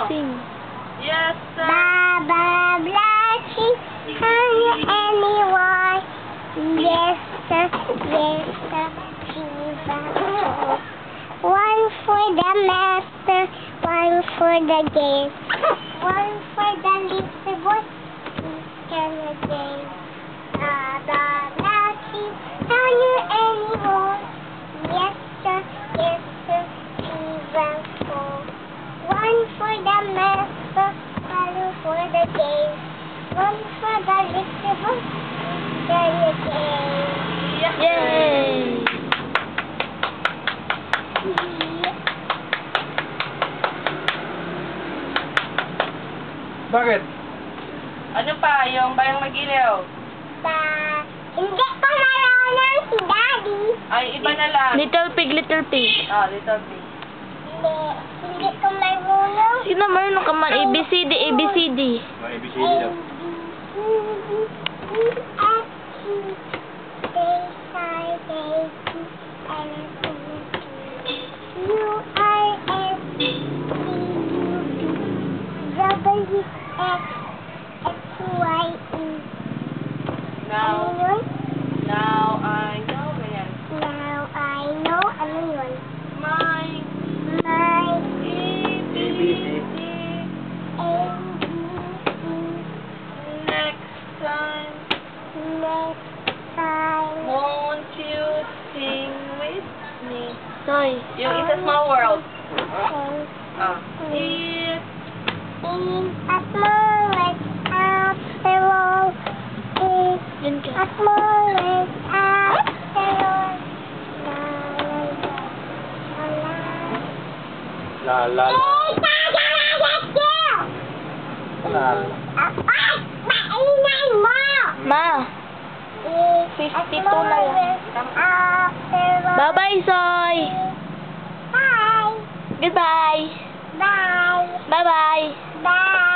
Sing. Yes, sir. Baba blessing on anyone. Yes, sir. Yes, sir. Shiva. One for the master, one for the game, one for the little boy. Can again. Baba blessing on anyone. Yes, sir. Yes, sir. Shiva. One for the master, one for the game, one for the little boy. Can again. Yay! Bakit? Ano pa? Yung bayang magiliw. Hindi ko marunong si Daddy. Ay, iba na lang. Little pig, little pig. Ah, little pig. Hindi ko marunong. Sino marunong ka man? ABCD, ABCD. May ABCD daw. Now I know. Ganyan. Now I know. Ano yun? My My ABC. Next time, next time. won't you sing with me? Sorry. Yung It's a Small World. And Ah. in a small lake after all, Yun ka. a small lake after all. La la la la. La la la. La la. Mainay mo! Ma. 52 na lang. Bye-bye, Soy. Bye. Goodbye. Bye. Bye-bye. Bye.